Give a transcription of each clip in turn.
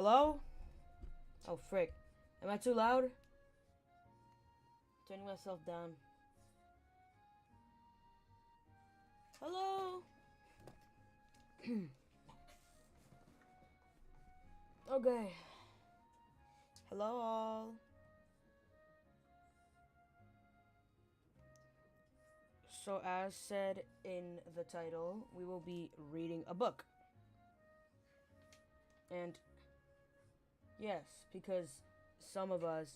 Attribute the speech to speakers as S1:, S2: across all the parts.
S1: Hello? Oh, frick. Am I too loud? Turning myself down. Hello? Okay. Hello, all. So, as said in the title, we will be reading a book. And, yes, because some of us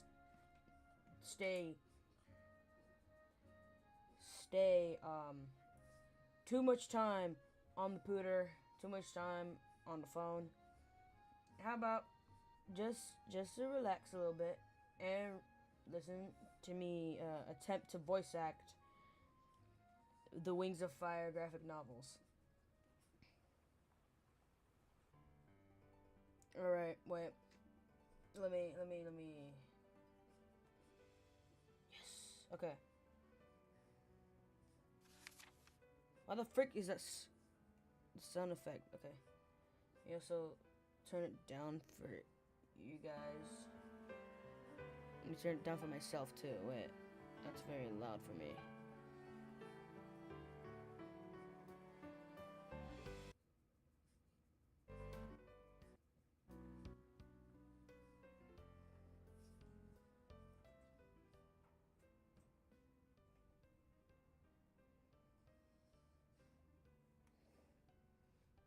S1: stay too much time on the pooter, too much time on the phone. How about just to relax a little bit and listen to me attempt to voice act the Wings of Fire graphic novels. All right, wait. Let me. Yes. Okay. Why the frick is that sound effect? Okay. You also turn it down for you guys. Let me turn it down for myself too. Wait, that's very loud for me.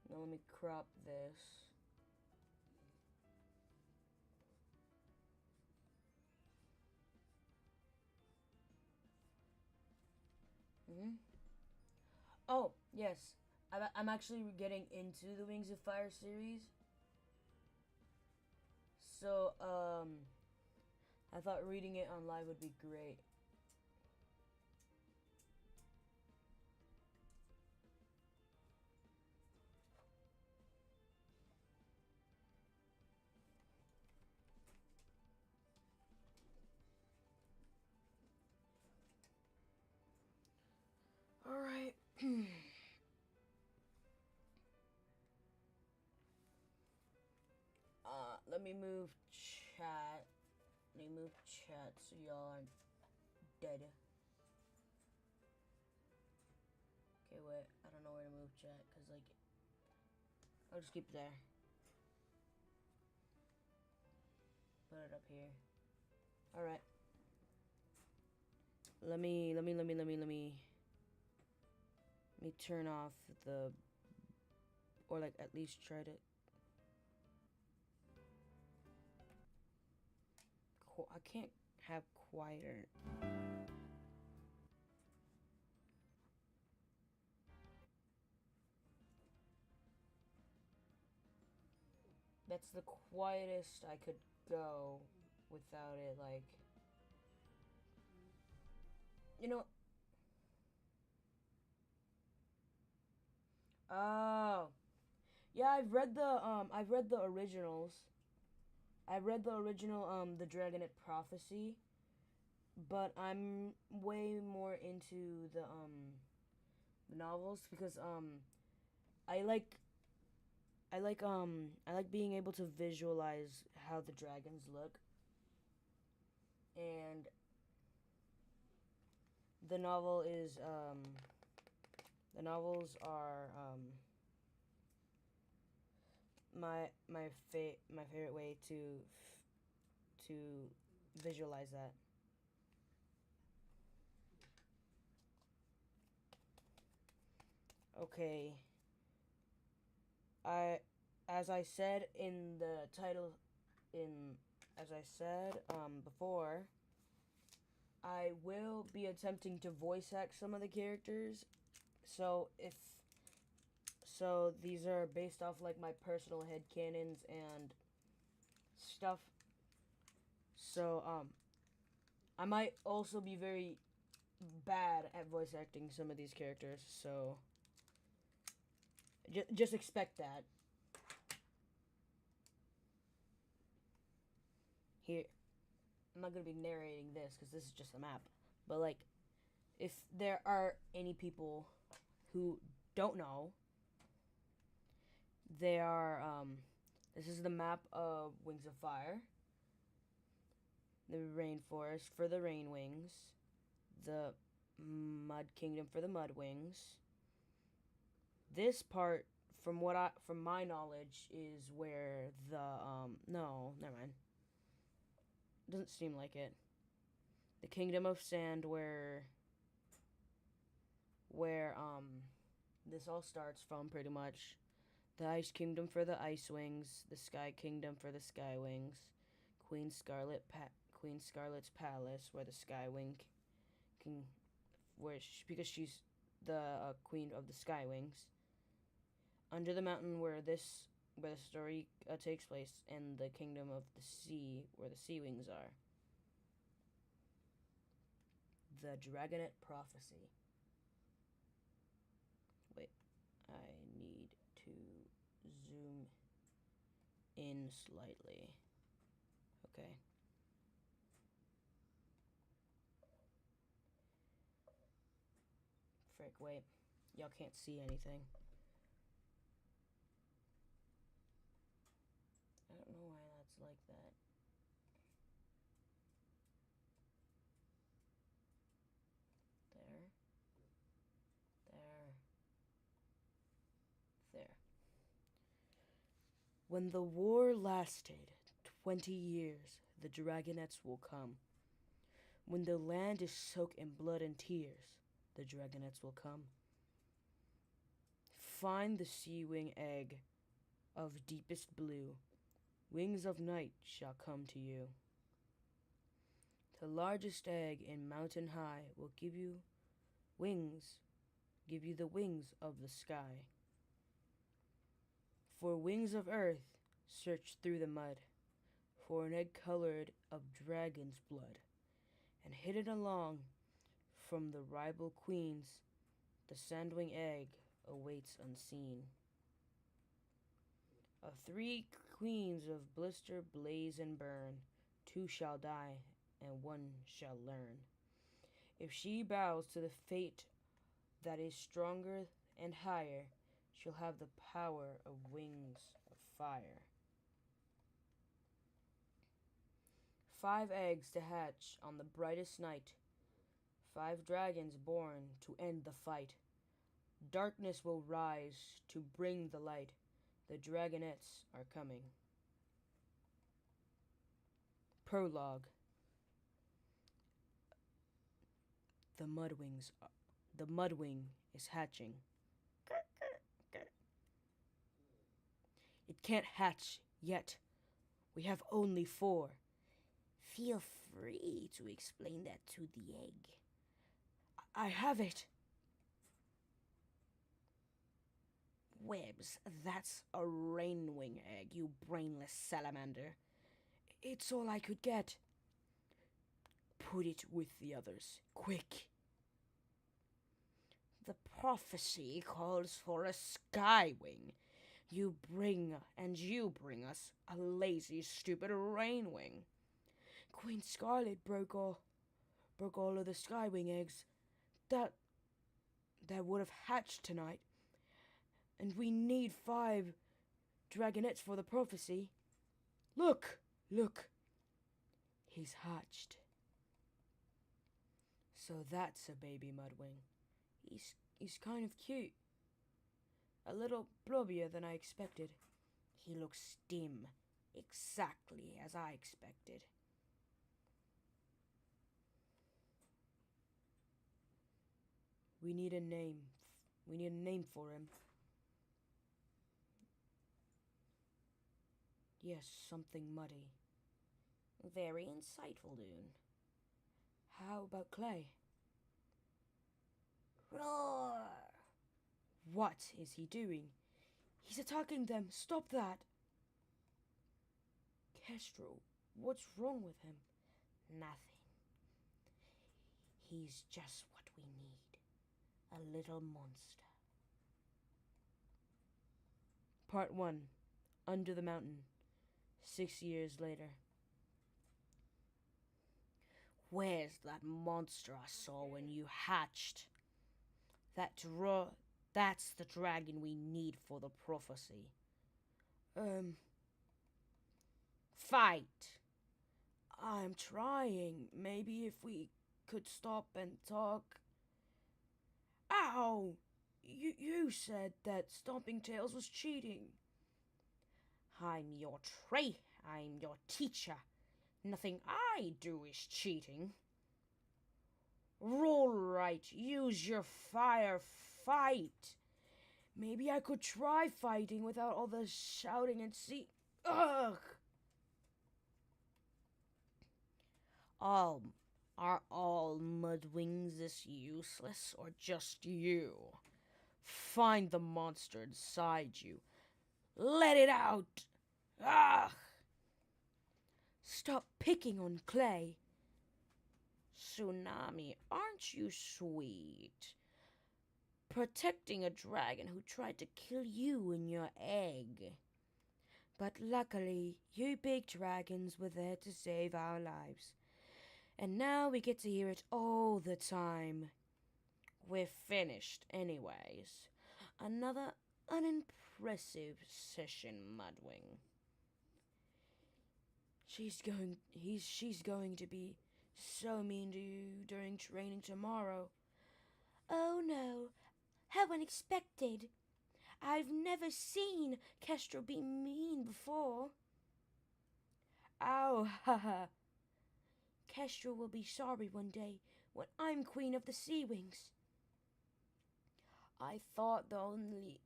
S1: Now let me crop this. Oh, yes. I'm actually getting into the Wings of Fire series. So, I thought reading it on live would be great. Alright. Let me move chat. Let me move chat so y'all aren't dead. Okay, wait. I don't know where to move chat, because, like, I'll just keep it there. Put it up here. Alright. Let me turn off the, or, like, at least try to. I can't have quieter. That's the quietest I could go without it, like. You know. Oh. Yeah, I've read the originals. I read the original, The Dragonette Prophecy, but I'm way more into the novels because, I like, I like being able to visualize how the dragons look, and the novel is, the novels are, my favorite way to visualize that. Okay. As I said in the title, as I said before, I will be attempting to voice act some of the characters. So these are based off like my personal headcanons and stuff. So I might also be very bad at voice acting some of these characters. So just expect that. Here, I'm not gonna be narrating this because this is just a map. But like, if there are any people who don't know, they are This is the map of Wings of Fire. The rainforest for the rain wings. The mud kingdom for the mud wings. This part, from my knowledge, is where the no, never mind. Doesn't seem like it. The kingdom of sand, where this all starts from, pretty much. The ice kingdom for the ice wings. The sky kingdom for the sky wings. Queen Scarlet's palace, where the sky wing can, because she's the queen of the sky wings. Under the mountain, where the story takes place, and the kingdom of the sea, where the sea wings are. The Dragonet Prophecy. Wait, I need to zoom in slightly. Okay. Frick, wait. Y'all can't see anything. I don't know why that's like that. There. When the war lasted 20 years, the dragonets will come. When the land is soaked in blood and tears, the dragonets will come. Find the sea wing egg of deepest blue. Wings of night shall come to you. The largest egg in mountain high will give you the wings of the sky. For wings of earth, search through the mud, for an egg colored of dragon's blood, and hidden along from the rival queens, the sandwing egg awaits unseen. Of 3 queens of blister, blaze, and burn, 2 shall die, and 1 shall learn. If she bows to the fate that is stronger and higher, she'll have the power of wings of fire. 5 eggs to hatch on the brightest night. 5 dragons born to end the fight. Darkness will rise to bring the light. The dragonets are coming. Prologue. The mudwing is hatching. It can't hatch yet. We have only 4. Feel free to explain that to the egg. I have it. Webs, that's a rainwing egg, you brainless salamander. It's all I could get. Put it with the others, quick. The prophecy calls for a skywing. You bring us a lazy, stupid rainwing. Queen Scarlet broke all of the skywing eggs that would have hatched tonight. And we need 5 dragonets for the prophecy. Look! He's hatched. So that's a baby mudwing. He's kind of cute. A little blobbier than I expected. He looks dim, exactly as I expected. We need a name. We need a name for him. Yes, something muddy. Very insightful, Dune. How about Clay? Roar! What is he doing? He's attacking them. Stop that. Kestrel, what's wrong with him? Nothing. He's just what we need. A little monster. Part 1. Under the Mountain. 6 years later. Where's that monster I saw when you hatched? That's the dragon we need for the prophecy. fight. I'm trying. Maybe if we could stop and talk. Ow! You said that stomping tails was cheating. I'm your I'm your teacher. Nothing I do is cheating. All right, use your fire, fight. Maybe I could try fighting without all the shouting and see. Ugh! Are all mudwings this useless, or just you? Find the monster inside you. Let it out! Ugh! Stop picking on Clay. Tsunami, aren't you sweet? Protecting a dragon who tried to kill you and your egg. But luckily, you big dragons were there to save our lives. And now we get to hear it all the time. We're finished anyways. Another unimpressive session, Mudwing. She's going to be so mean to you during training tomorrow. Oh no, how unexpected. I've never seen Kestrel be mean before. Ow, haha. Kestrel will be sorry one day when I'm queen of the Sea Wings. I thought only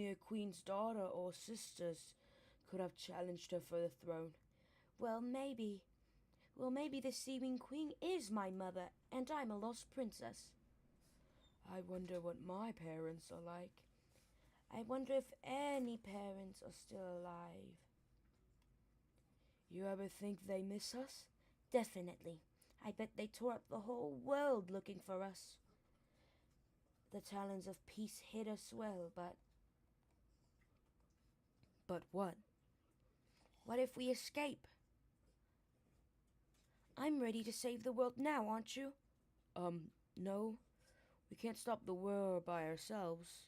S1: a queen's daughter or sisters could have challenged her for the throne. Well, maybe the Sea Wing Queen is my mother, and I'm a lost princess. I wonder what my parents are like. I wonder if any parents are still alive. You ever think they miss us? Definitely. I bet they tore up the whole world looking for us. The talons of peace hit us well, but... But what? What if we escape? I'm ready to save the world now, aren't you? No. We can't stop the war by ourselves.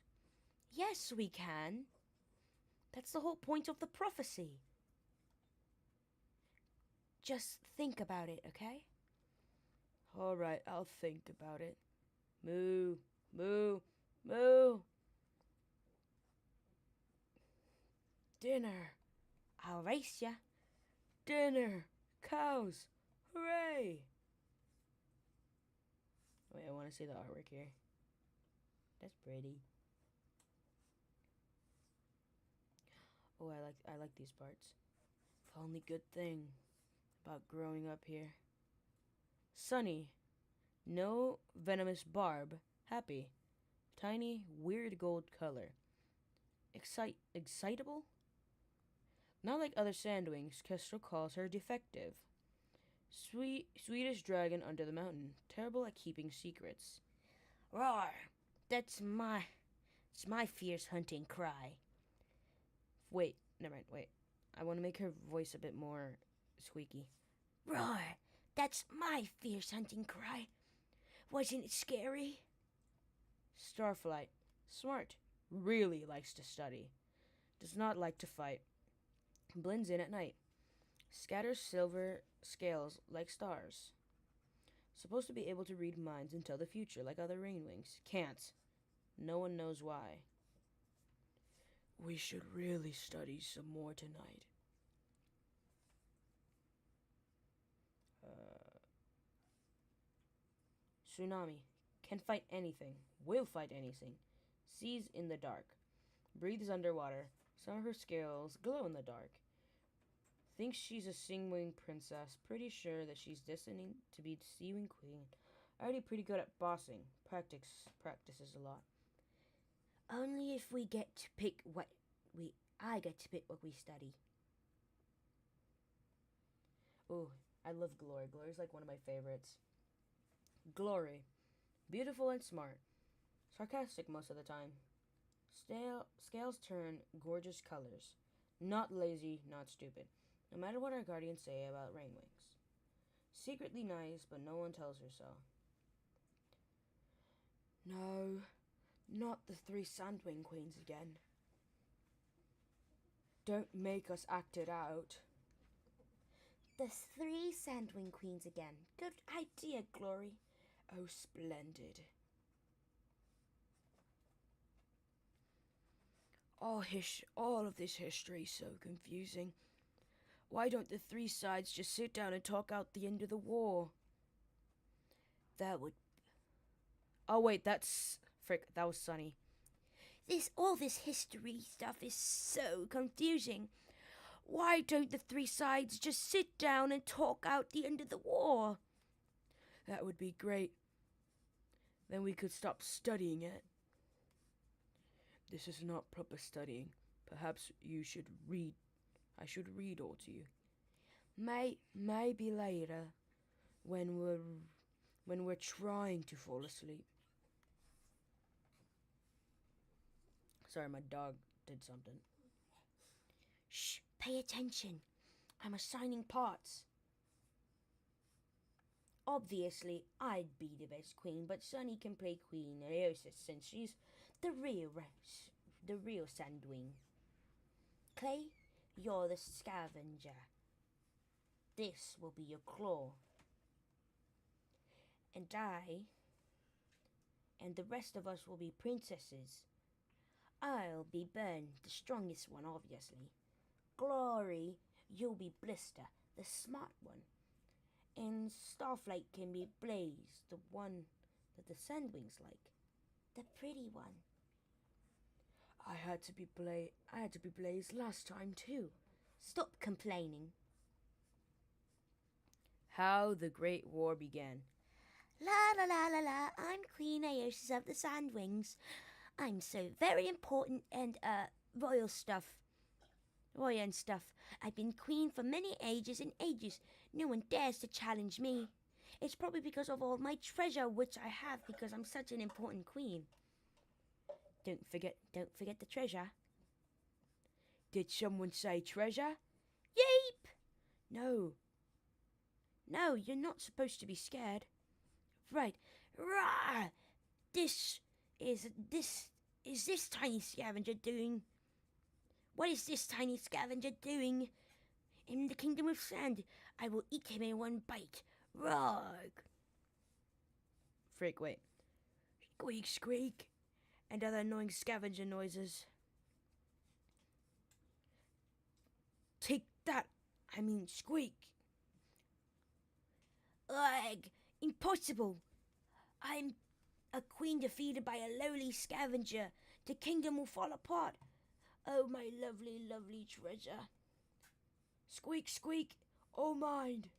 S1: Yes, we can. That's the whole point of the prophecy. Just think about it, okay? All right, I'll think about it. Moo, moo, moo. Dinner. I'll race ya. Dinner. Cows. Hooray. Wait, I want to see the artwork here. That's pretty. Oh, I like these parts. The only good thing about growing up here. Sunny. No venomous barb. Happy. Tiny, weird gold color. Excitable? Not like other sandwings, Kestrel calls her defective. Sweetest dragon under the mountain. Terrible at keeping secrets. Roar! It's my fierce hunting cry. Wait, never mind, wait. I want to make her voice a bit more squeaky. Roar! That's my fierce hunting cry. Wasn't it scary? Starflight. Smart. Really likes to study. Does not like to fight. Blends in at night. Scatters silver scales like stars. Supposed to be able to read minds and tell the future like other rainwings. Can't. No one knows why. We should really study some more tonight. Tsunami. Can fight anything. Will fight anything. Sees in the dark. Breathes underwater. Some of her scales glow in the dark. Thinks she's a Singwing princess. Pretty sure that she's destined to be the Sea Wing queen. Already pretty good at bossing. Practices a lot. Only if we get to pick I get to pick what we study. Oh, I love Glory. Glory's like one of my favorites. Glory. Beautiful and smart. Sarcastic most of the time. Scales turn gorgeous colors. Not lazy, not stupid. No matter what our guardians say about rainwings. Secretly nice, but no one tells her so. No, not the 3 Sandwing queens again. Don't make us act it out.
S2: The 3 Sandwing Queens again. Good idea, Glory.
S1: Oh, splendid. All of this history is so confusing. Why don't the 3 sides just sit down and talk out the end of the war? That would... Oh, wait, that's... Frick, that was Sunny.
S2: All this history stuff is so confusing.
S1: Why don't the 3 sides just sit down and talk out the end of the war? That would be great. Then we could stop studying it. This is not proper studying. Perhaps you should read. I should read all to you. Maybe later, when we're trying to fall asleep. Sorry, my dog did something.
S2: Shh, pay attention. I'm assigning parts. Obviously, I'd be the best queen, but Sunny can play Queen Aosis since she's the real Sandwing. Clay, you're the scavenger. This will be your claw. And I and the rest of us will be princesses. I'll be Burn, the strongest one, obviously. Glory, you'll be Blister, the smart one. And Starflight can be Blaze, the one that the Sandwings like. The pretty one.
S1: I had to be Blaze last time too.
S2: Stop complaining.
S1: How the Great War began.
S2: La la la la la, I'm Queen Aosis of the Sandwings. I'm so very important and royal and stuff. I've been queen for many ages and ages. No one dares to challenge me. It's probably because of all my treasure which I have because I'm such an important queen. Don't forget the treasure.
S1: Did someone say treasure?
S2: Yeep!
S1: No, you're not supposed to be scared.
S2: Right. Rah! Is this tiny scavenger doing? What is this tiny scavenger doing in the kingdom of sand? I will eat him in one bite. Rog!
S1: Frick, wait. Squeak, squeak. And other annoying scavenger noises. Take that! I mean, squeak.
S2: Ugh! Impossible! I'm a queen defeated by a lowly scavenger. The kingdom will fall apart. Oh, my lovely, lovely treasure.
S1: Squeak, squeak. Oh, mind.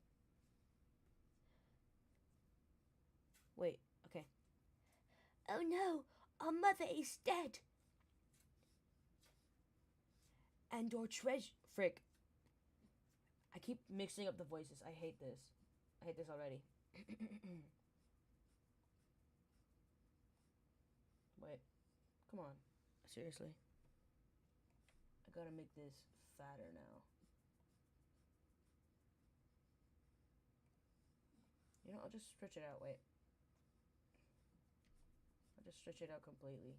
S1: Wait, okay.
S2: Oh no, our mother is dead.
S1: And our treasure... Frick. I keep mixing up the voices. I hate this. I hate this already. Wait. Come on. Seriously. I gotta make this fatter now. You know, I'll just stretch it out. Wait. I'll just stretch it out completely.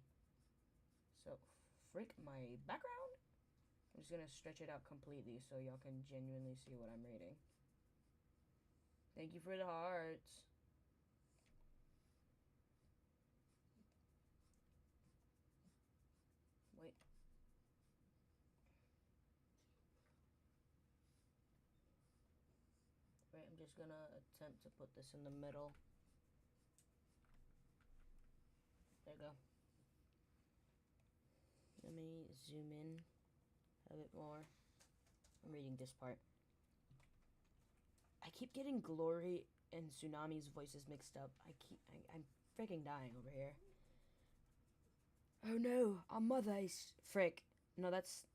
S1: So, frick my background? I'm just gonna stretch it out completely so y'all can genuinely see what I'm reading. Thank you for the hearts. Wait. Wait, I'm just gonna attempt to put this in the middle. There you go. Let me zoom in a bit more. I'm reading this part. I keep getting Glory and Tsunami's voices mixed up. I'm freaking dying over here. Oh no, our mother is... Frick. No, that's...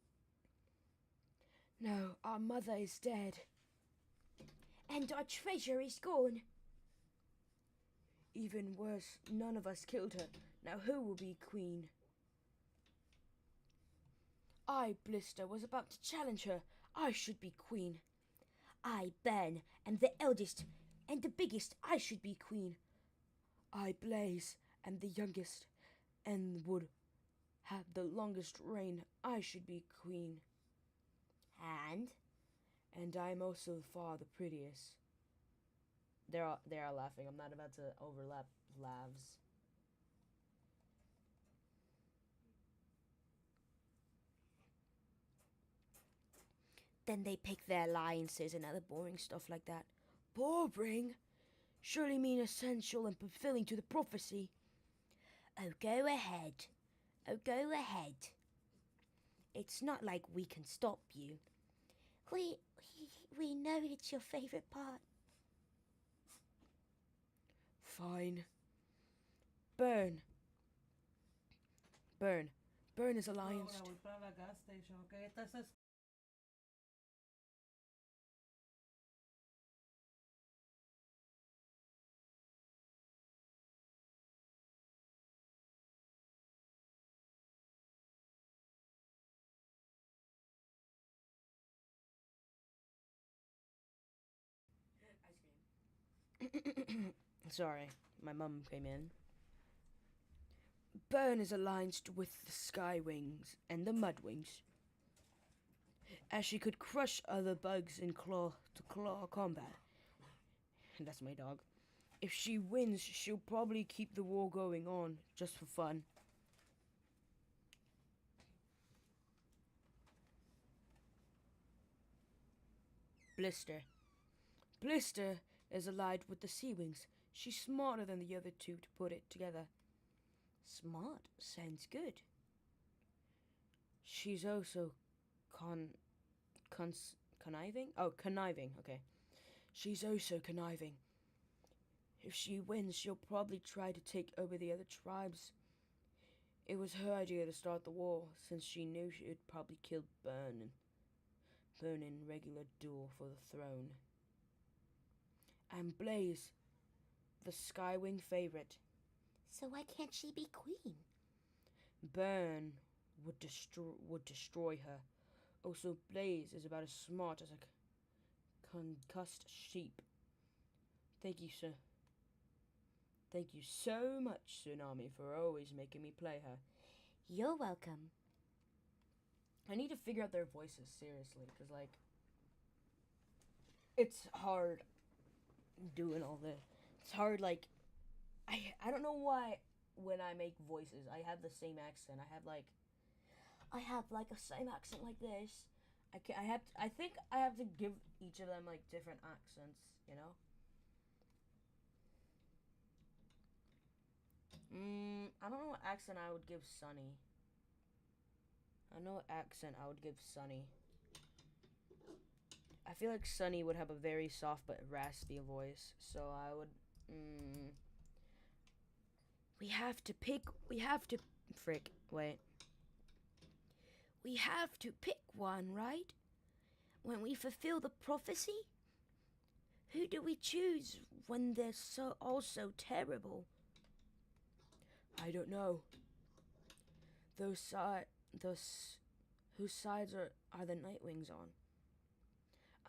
S1: No, our mother is dead.
S2: And our treasure is gone.
S1: Even worse, none of us killed her. Now who will be queen? I, Blister, was about to challenge her. I should be queen.
S2: I, Burn, am the eldest and the biggest. I should be queen.
S1: I, Blaze, am the youngest and would have the longest reign. I should be queen.
S2: And?
S1: And I'm also far the prettiest. They are laughing. I'm not about to overlap laughs.
S2: Then they pick their alliances and other boring stuff like that.
S1: Boring? Surely mean essential and fulfilling to the prophecy.
S2: Oh, go ahead. Oh, go ahead. It's not like we can stop you. We know it's your favourite part.
S1: Fine. Burn. Burn. Burn is alliance.
S3: Ahora voy para la gas station, ¿ok? Estás
S1: Sorry, my mum came in. Burn is allianced with the Skywings and the Mudwings, as she could crush other bugs in claw-to-claw combat. And that's my dog. If she wins, she'll probably keep the war going on, just for fun. Blister. Blister is allied with the Seawings. She's smarter than the other two to put it together.
S2: Smart sounds good.
S1: She's also conniving? Oh, conniving, okay. She's also conniving. If she wins, she'll probably try to take over the other tribes. It was her idea to start the war, since she knew she would probably kill Burn in regular duel for the throne. And Blaze, the Skywing favorite.
S2: So why can't she be queen?
S1: Burn would destroy her. Also, Blaze is about as smart as a concussed sheep. Thank you, sir. Thank you so much, Tsunami, for always making me play her.
S2: You're welcome.
S1: I need to figure out their voices, seriously, because, like, it's hard doing all this. It's hard, like, I don't know why when I make voices, I have the same accent. I have, like a same accent like this. I think I have to give each of them, like, different accents, you know? I don't know what accent I would give Sunny. I know what accent I would give Sunny. I feel like Sunny would have a very soft but raspy voice, so I would, We have to pick one, right? When we fulfill the prophecy? Who do we choose when they're all so terrible? I don't know. Whose sides are the Nightwings on?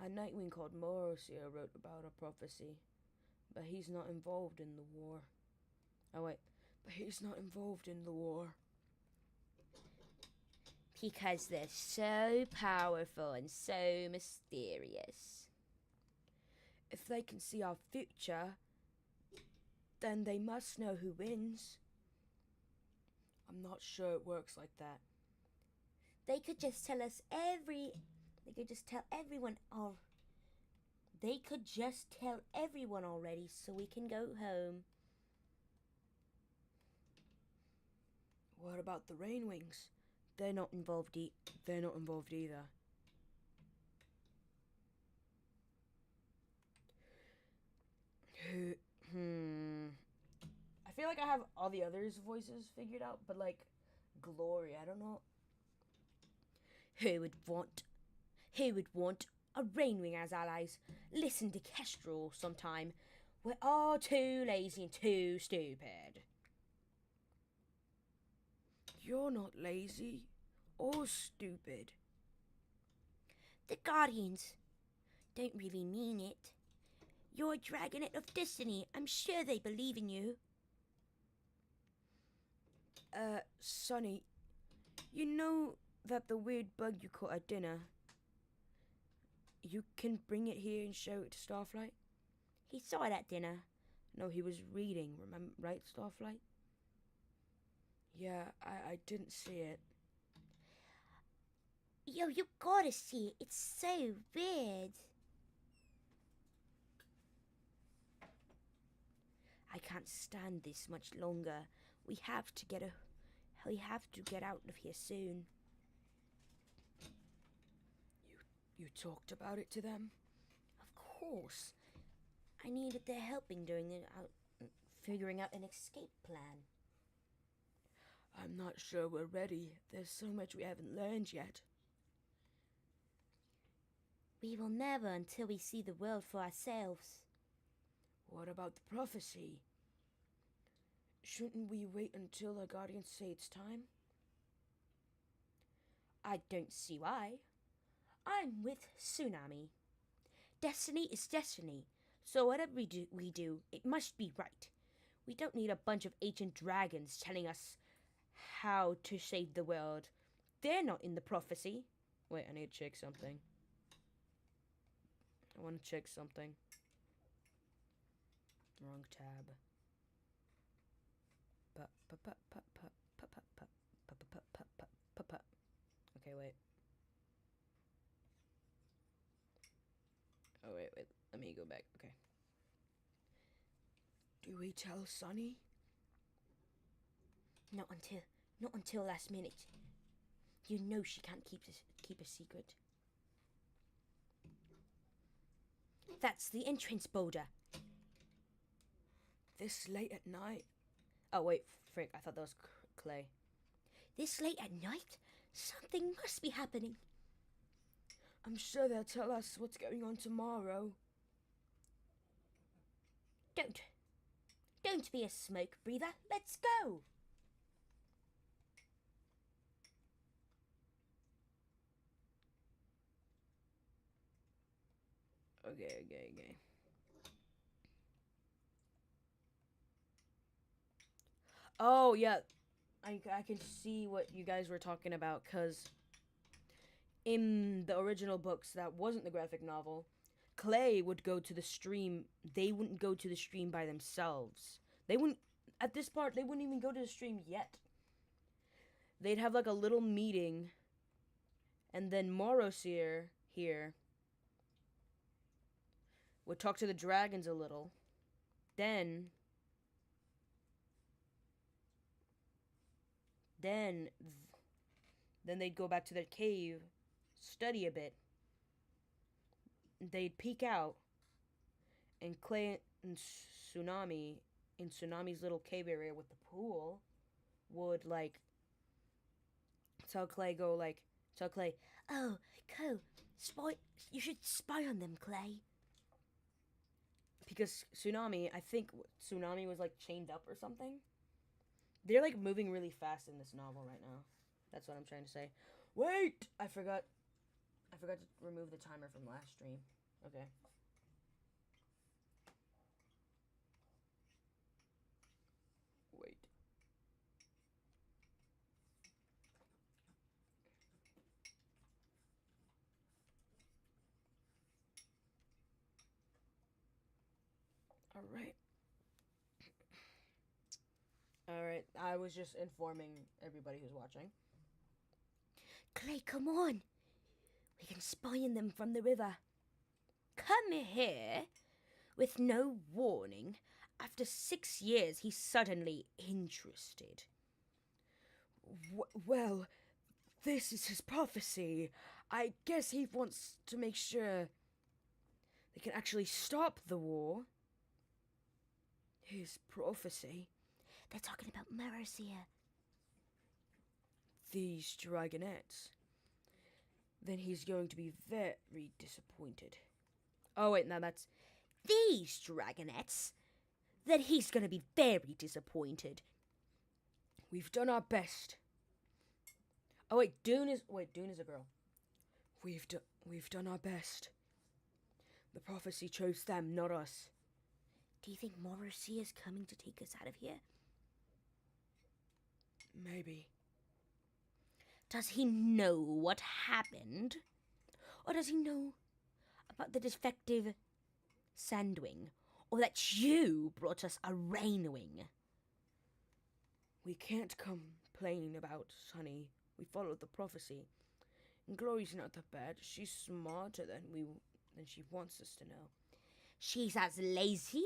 S1: A Nightwing called Morosia wrote about a prophecy, but he's not involved in the war. Oh wait, but he's not involved in the war.
S2: Because they're so powerful and so mysterious.
S1: If they can see our future, then they must know who wins. I'm not sure it works like that.
S2: They could just tell us They could just tell everyone already so we can go home.
S1: What about the Rainwings? They're not involved either. I feel like I have all the others' voices figured out, but like Glory, I don't know.
S2: Who would want a Rainwing as allies? Listen to Kestrel sometime. We're all too lazy and too stupid.
S1: You're not lazy or stupid.
S2: The Guardians don't really mean it. You're a Dragonet of Destiny. I'm sure they believe in you.
S1: Sonny, you know that the weird bug you caught at dinner? You can bring it here and show it to Starflight?
S2: He saw it at dinner.
S1: No, he was reading, remember, right, Starflight? Yeah, I didn't see it.
S2: Yo, you gotta see it. It's so weird. I can't stand this much longer. We have to get out of here soon.
S1: You talked about it to them?
S2: Of course. I needed their helping during figuring out an escape plan.
S1: I'm not sure we're ready. There's so much we haven't learned yet.
S2: We will never until we see the world for ourselves.
S1: What about the prophecy? Shouldn't we wait until our guardians say it's time?
S2: I don't see why. I'm with Tsunami. Destiny is destiny, so whatever we do, it must be right. We don't need a bunch of ancient dragons telling us how to save the world. They're not in the prophecy.
S1: Wait, I need to check something. I want to check something. Wrong tab. Okay, wait. Oh, wait. Let me go back. Okay. Do we tell Sunny?
S2: Not until last minute. You know she can't keep a secret. That's the entrance boulder.
S1: This late at night? Oh, wait, frick, I thought that was Clay.
S2: This late at night? Something must be happening.
S1: I'm sure they'll tell us what's going on tomorrow.
S2: Don't be a smoke breather. Let's go.
S1: Okay. Oh, yeah. I can see what you guys were talking about, because in the original books, that wasn't the graphic novel, Clay would go to the stream. They wouldn't go to the stream by themselves. They wouldn't, at this part, they wouldn't even go to the stream yet. They'd have like a little meeting, and then Morosir here would talk to the dragons a little. Then they'd go back to their cave, study a bit. They'd peek out, and Clay and Tsunami, in Tsunami's little cave area with the pool, would, like, tell Clay,
S2: oh, you should spy on them, Clay.
S1: Because I think Tsunami was, like, chained up or something. They're, like, moving really fast in this novel right now. That's what I'm trying to say. Wait! I forgot to remove the timer from last stream. Okay. Wait. Alright, I was just informing everybody who's watching.
S2: Clay, come on. We can spy on them from the river. Come here. With no warning, after 6 years, he's suddenly interested.
S1: Well, this is his prophecy. I guess he wants to make sure they can actually stop the war. His prophecy?
S2: They're talking about Marcia.
S1: These dragonettes. Then he's going to be very disappointed. Oh, wait, no, that's...
S2: These dragonettes? Then he's going to be very disappointed.
S1: We've done our best. Oh, wait, Dune is a girl. We've done our best. The prophecy chose them, not us.
S2: Do you think Morrissey is coming to take us out of here?
S1: Maybe.
S2: Does he know what happened? Or does he know about the defective sandwing, or that you brought us a rainwing?
S1: We can't complain about Sunny. We followed the prophecy. And Glory's not that bad. She's smarter than she wants us to know.
S2: She's as lazy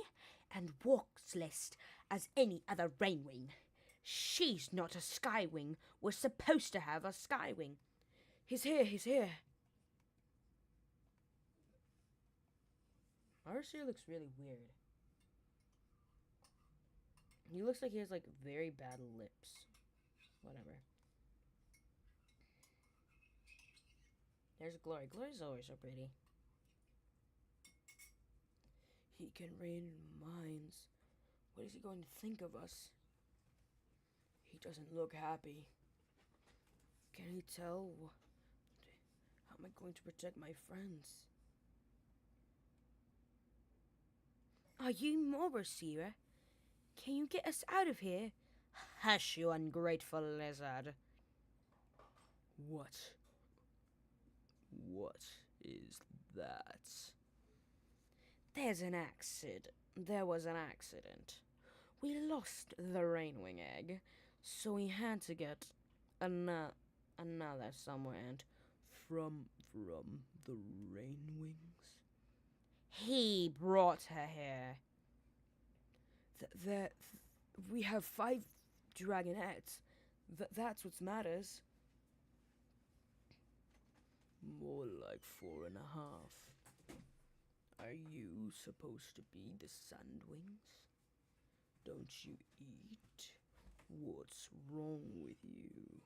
S2: and workless as any other rainwing. She's not a skywing. We're supposed to have a skywing.
S1: He's here. Marcia looks really weird. He looks like he has, like, very bad lips. Whatever. There's Glory. Glory's always so pretty. He can read minds. What is he going to think of us? He doesn't look happy. Can he tell? How am I going to protect my friends?
S2: Are you more, Sierra? Can you get us out of here?
S1: Hush, you ungrateful lizard. What is that? There was an accident. We lost the rainwing egg, so we had to get another somewhere. And from the rainwings,
S2: He brought her here.
S1: We have 5 dragonettes. That's what matters. More like 4.5. Are you supposed to be the sandwings? Don't you eat? What's wrong with you?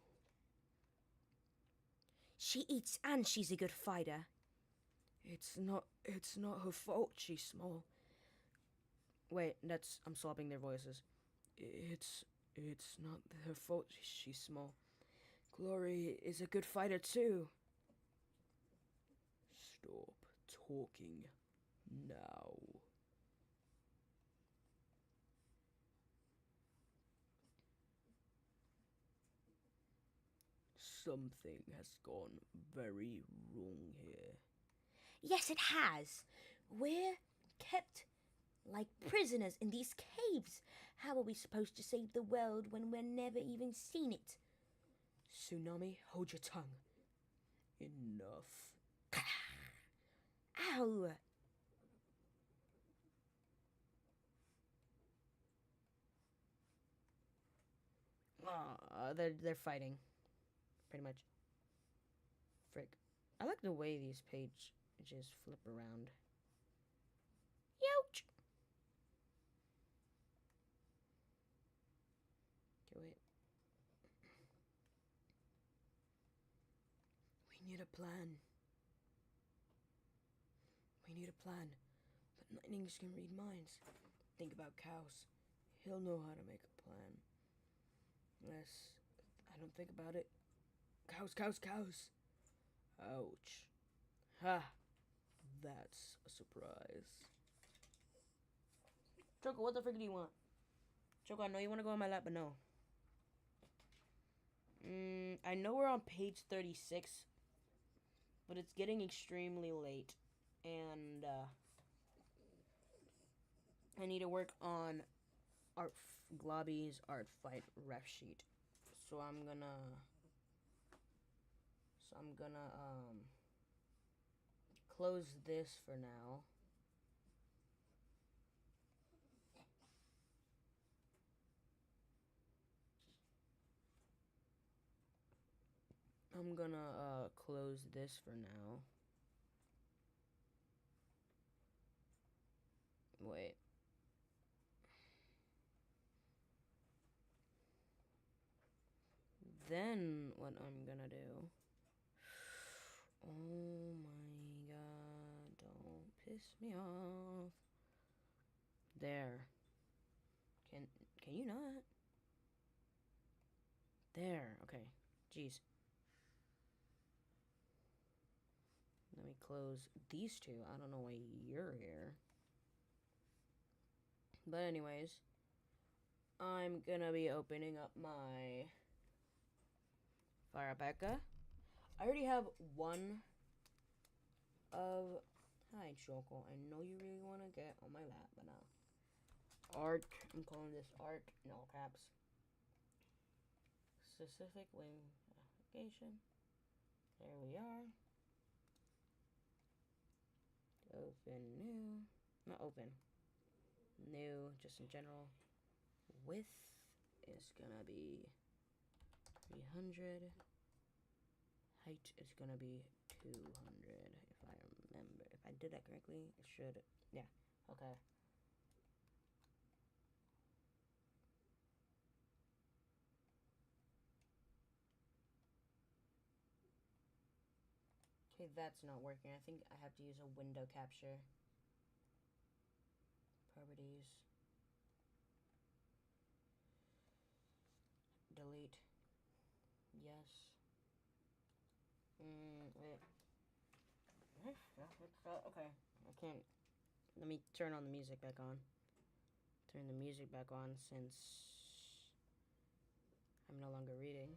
S2: She eats and she's a good fighter.
S1: It's not her fault she's small. Wait, I'm swapping their voices. It's not her fault she's small. Glory is a good fighter too. Stop talking now. Something has gone very wrong here.
S2: Yes, it has. We're kept like prisoners in these caves. How are we supposed to save the world when we've never even seen it?
S1: Tsunami, hold your tongue. Enough.
S2: Ow!
S1: They're fighting. Pretty much. Frick. I like the way these pages flip around. Youch! Okay, wait. We need a plan. But Lightnings can read minds. Think about cows. He'll know how to make a plan. Yes, I don't think about it. Cows. Ouch. Ha! That's a surprise. Choco, what the frick do you want? Choco, I know you want to go on my lap, but no. I know we're on page 36, but it's getting extremely late, and I need to work on Globby's Artfight ref sheet. So I'm gonna close this for now. I'm gonna close this for now. Wait. Then what I'm gonna do. Oh my god, don't piss me off. There. Can you not? There, okay. Jeez. Let me close these two. I don't know why you're here. But anyways, I'm gonna be opening up my Firebecca. I already have one of Hi, Choco. I know you really want to get on my lap, but no. Art. I'm calling this art in all caps. Specific wing application. There we are. Open new. Not open. New, just in general. Width is gonna be 300. Height is gonna be 200. If I remember. If I did that correctly, it should. Yeah. Okay. Okay, that's not working. I think I have to use a window capture. Properties. Delete. Yes. Wait. Okay. I can't. Let me turn on the music back on. Turn the music back on since I'm no longer reading.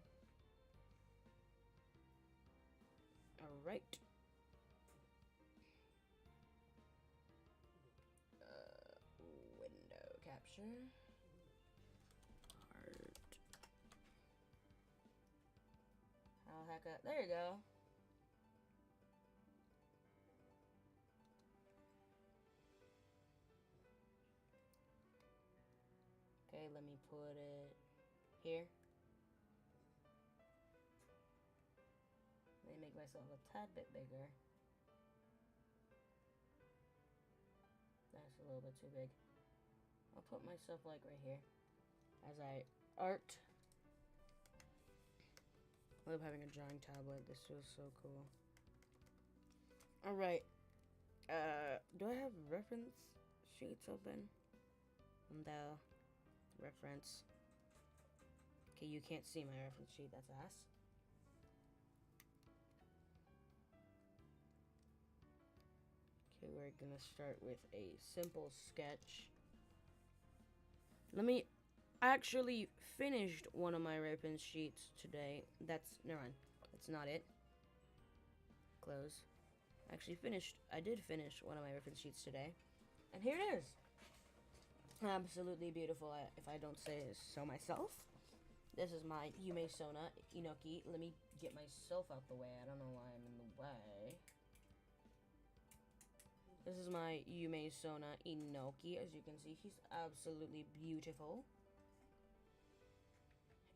S1: Alright. Window capture. Art. How the heck up? There you go. Okay, let me put it here. Let me make myself a tad bit bigger. That's a little bit too big. I'll put myself like right here as I art. I love having a drawing tablet. This feels so cool. Alright. Do I have reference sheets open? The reference. Okay, you can't see my reference sheet. That's ass. Okay, we're gonna start with a simple sketch. I actually finished one of my reference sheets today. Never mind. That's not it. Close. I did finish one of my reference sheets today. And here it is. Absolutely beautiful, if I don't say so myself. This is my Yume Sona Inoki. Let me get myself out the way. I don't know why I'm in the way. This is my Yume Sona Inoki. As you can see, he's absolutely beautiful.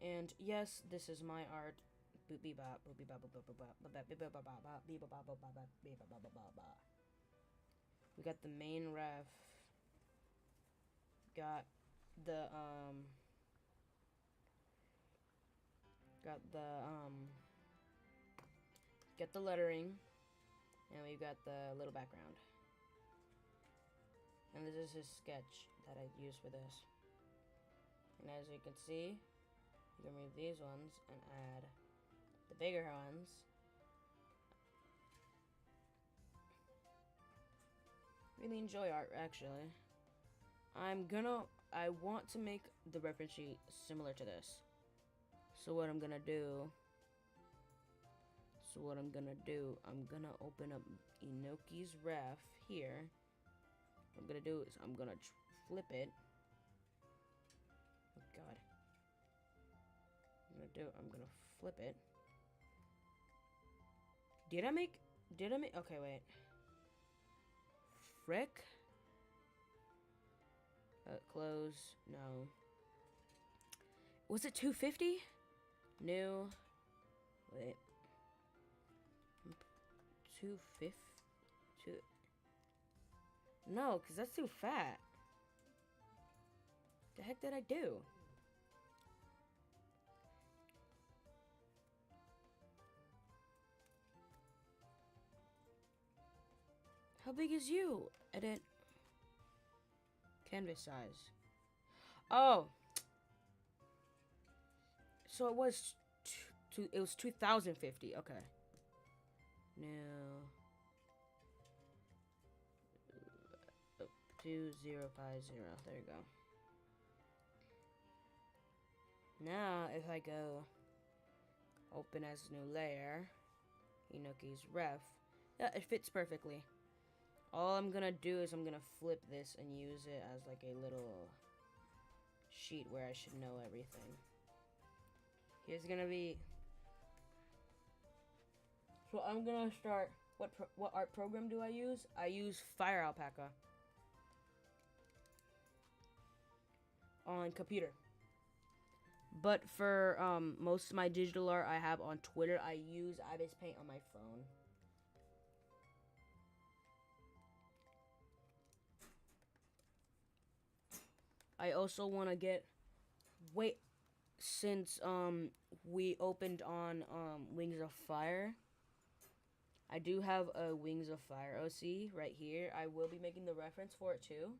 S1: And yes, this is my art. We got the main ref. Got the get the lettering, and we've got the little background. And this is his sketch that I used for this. And as you can see, you can remove these ones and add the bigger ones. Really enjoy art, actually. I want to make the reference sheet similar to this. So what I'm gonna do, I'm gonna open up Inoki's ref here. What I'm gonna do is I'm gonna flip it. Oh God. I'm gonna flip it. Did I make, okay, wait. Frick? Close, no. Was it 250? New, wait. 250? No, because that's too fat. The heck did I do? How big is you? Edit. Canvas size. Oh. So it was it was 2050. Okay. New. 2050. There you go. Now, if I go open as new layer, Inoki's ref, yeah, it fits perfectly. All I'm gonna do is I'm gonna flip this and use it as like a little sheet where I should know everything. Here's gonna be. So I'm gonna start. What art program do I use? I use Fire Alpaca on computer. But for most of my digital art I have on Twitter, I use Ibis Paint on my phone. I also want to get since we opened on Wings of Fire, I do have a Wings of Fire OC right here. I will be making the reference for it too.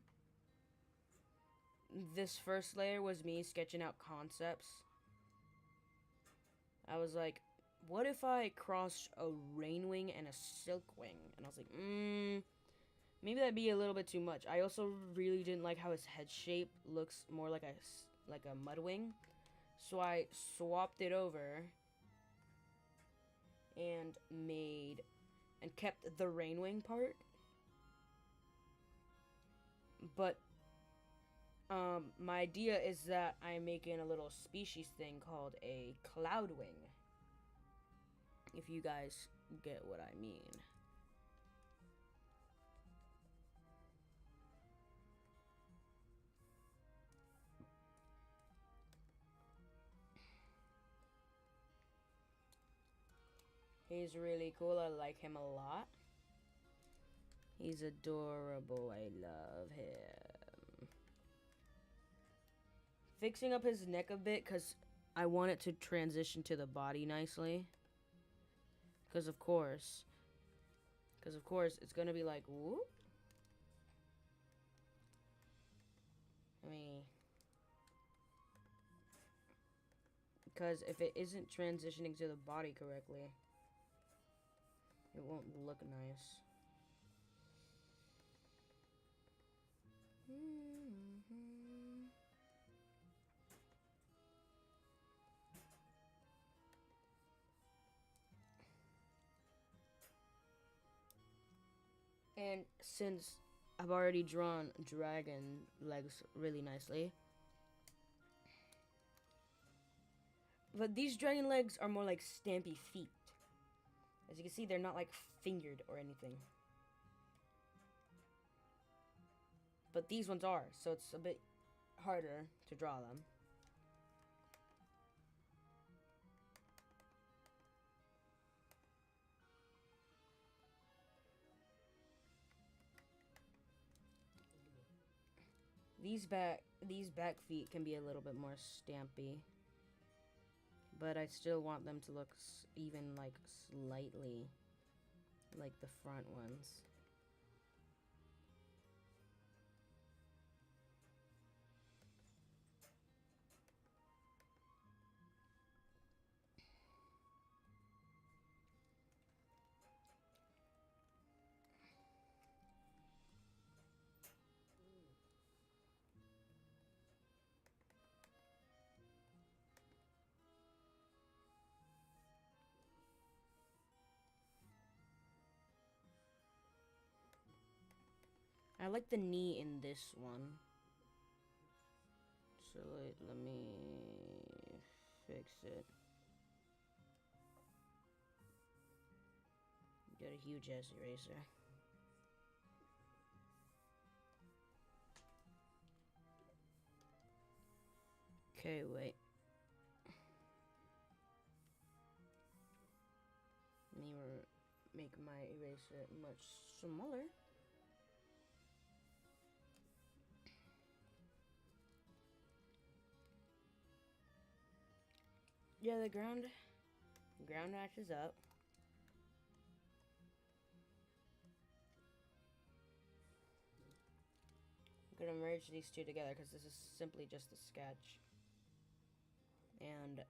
S1: This first layer was me sketching out concepts. I was like, what if I crossed a Rainwing and a Silkwing? And I was like, maybe that'd be a little bit too much. I also really didn't like how his head shape looks more like a Mudwing. So I swapped it over and kept the Rainwing part. But my idea is that I'm making a little species thing called a Cloudwing. If you guys get what I mean. He's really cool. I like him a lot. He's adorable. I love him. Fixing up his neck a bit because I want it to transition to the body nicely. Because of course, it's going to be like, whoop. Because if it isn't transitioning to the body correctly, it won't look nice. And since I've already drawn dragon legs really nicely, but these dragon legs are more like stampy feet. As you can see, they're not like fingered or anything. But these ones are, so it's a bit harder to draw them. These back feet can be a little bit more stampy, but I still want them to look even like slightly like the front ones. I like the knee in this one. So let me fix it. Got a huge ass eraser. Okay, wait. Let me make my eraser much smaller. Yeah, the ground matches up. I'm gonna merge these two together because this is simply just a sketch. And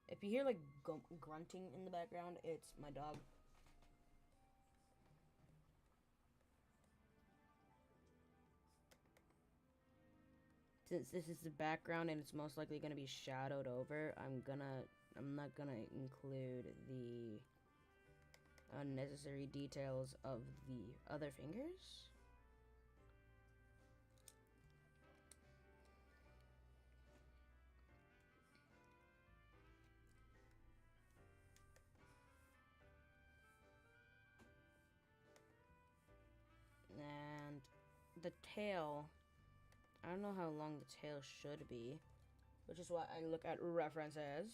S1: if you hear like grunting in the background, it's my dog. Since this is the background and it's most likely going to be shadowed over, I'm not gonna include the unnecessary details of the other fingers. And the tail, I don't know how long the tail should be, which is why I look at references.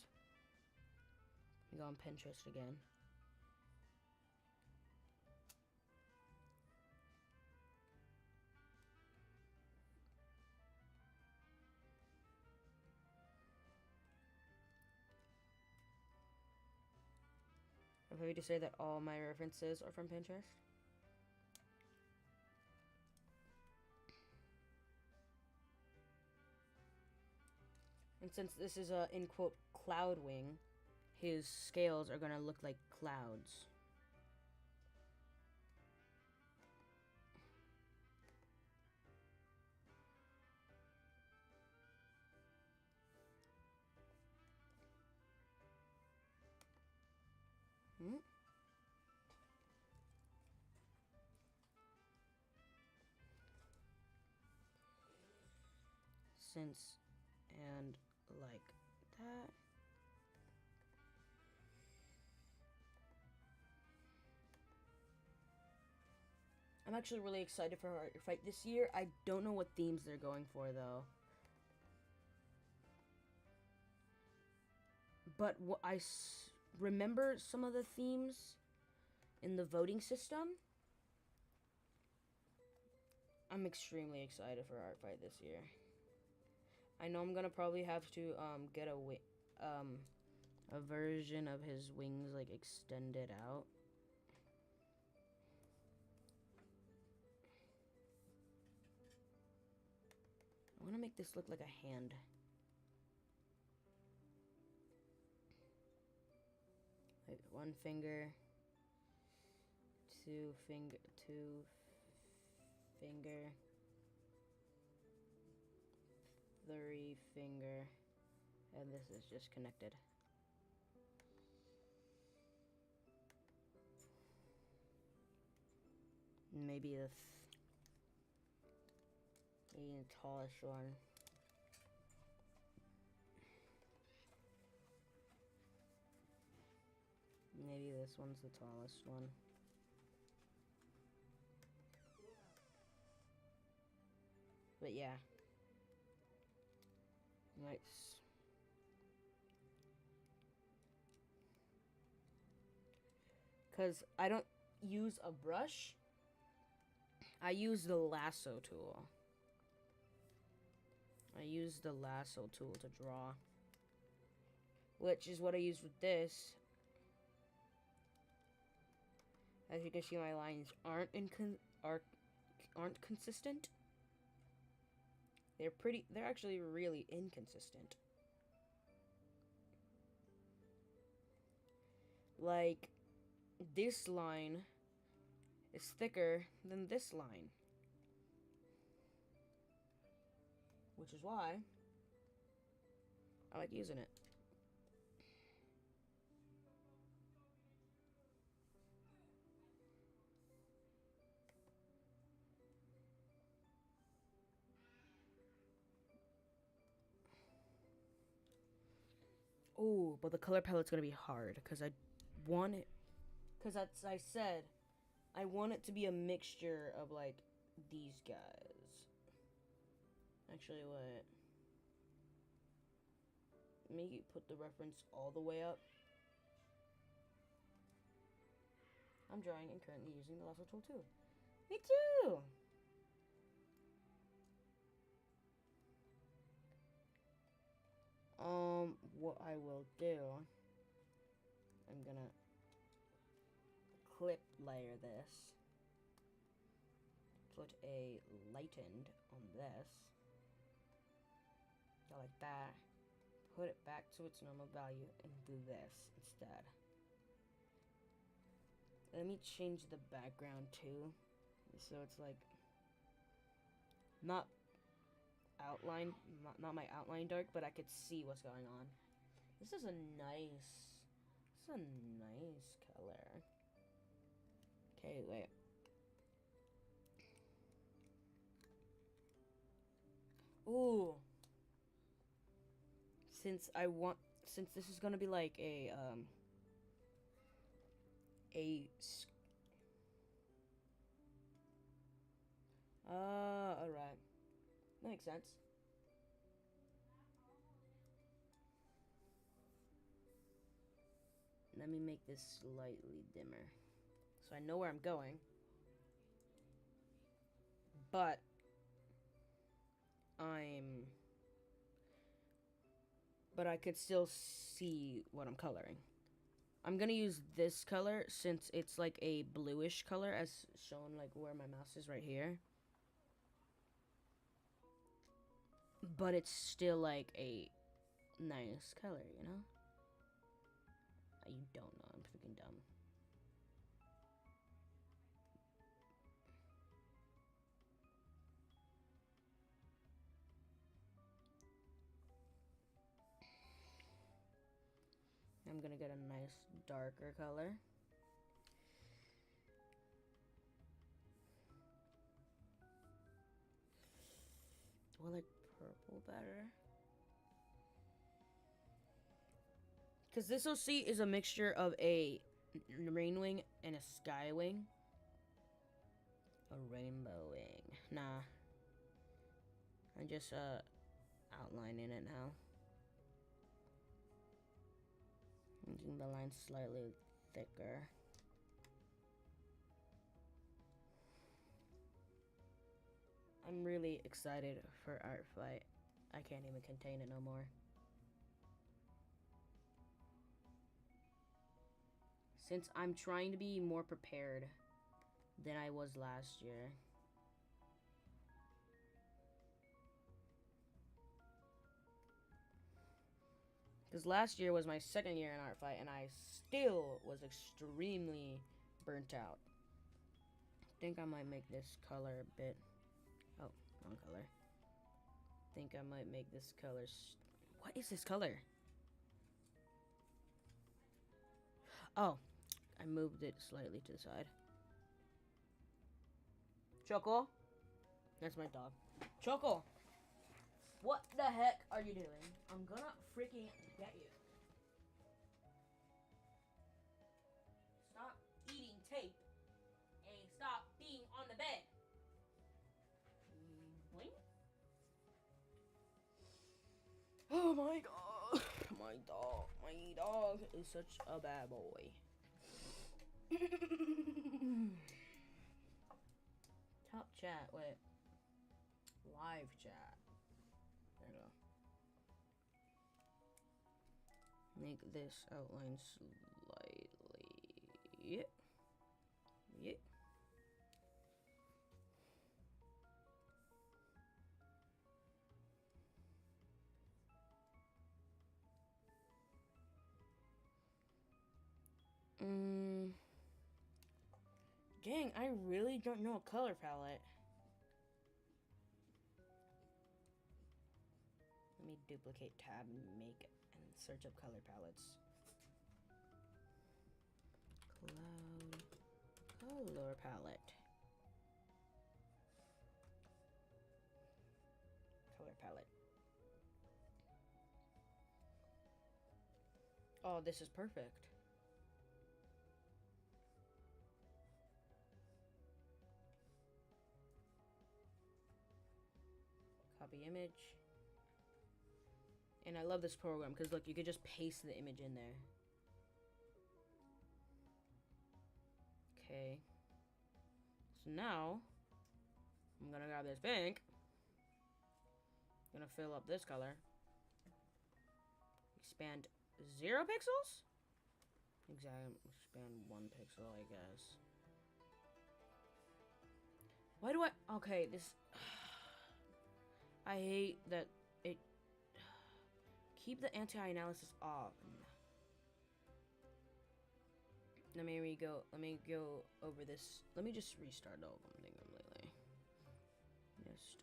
S1: We go on Pinterest again. I'm happy to say that all my references are from Pinterest. And since this is a, in quote, cloud wing, his scales are gonna look like clouds. Hmm? Since, and like that. I'm actually really excited for Artfight this year. I don't know what themes they're going for, though. But remember some of the themes in the voting system. I'm extremely excited for Artfight this year. I know I'm gonna probably have to get a version of his wings like extended out. I want to make this look like a hand. Like one finger, two finger, three finger, and this is just connected. Maybe the tallest one. Maybe this one's the tallest one. But yeah. Nice. Because I don't use a brush. I use the lasso tool. I use the lasso tool to draw. Which is what I use with this. As you can see, my lines aren't consistent. They're actually really inconsistent. Like, this line is thicker than this line. Which is why I like using it. Oh, but the color palette's gonna be hard because I want it. Because as I said, I want it to be a mixture of like these guys. Actually, what? Maybe put the reference all the way up. I'm drawing and currently using the lasso tool too. Me too! What I will do, I'm gonna clip layer this. Put a lightened on this. Go like that. Put it back to its normal value and do this instead. Let me change the background too. So it's like not outline, not my outline dark, but I could see what's going on. This is a nice color. Okay, wait. Ooh. Since this is gonna be like alright. That makes sense. Let me make this slightly dimmer. So I know where I'm going. But I could still see what I'm coloring. I'm gonna use this color since it's like a bluish color as shown like where my mouse is right here. But it's still like a nice color, you know? You don't know, I'm freaking dumb. I'm gonna get a nice darker color. Do I like purple better? Because this OC is a mixture of a rain wing and a sky wing. A rainbow wing. Nah. I'm just outlining it now. Making the line slightly thicker. I'm really excited for Artfight. I can't even contain it no more. Since I'm trying to be more prepared than I was last year. Because last year was my second year in Artfight, and I still was extremely burnt out. I think I might make this color a bit... Oh, wrong color. I think I might make this color... What is this color? Oh, I moved it slightly to the side. Choco? That's my dog. Choco! What the heck are you doing? I'm gonna freaking get you. Stop eating tape and stop being on the bed. Boing. Oh my god. My dog is such a bad boy. Top chat, wait. Live chat. There we go. Make this outline slightly. Yep. Yep. Dang, I really don't know a color palette. Let me duplicate tab and search up color palettes. Cloud color palette. Color palette. Oh, this is perfect. Copy image. And I love this program because look, you could just paste the image in there. Okay. So now, I'm gonna grab this pink. I'm gonna fill up this color. Expand 0 pixels? Exactly. Expand 1 pixel, I guess. Why do I... Okay, this... I hate that it... Keep the anti-analysis off. Let me go over this. Let me just restart all of them completely. Just...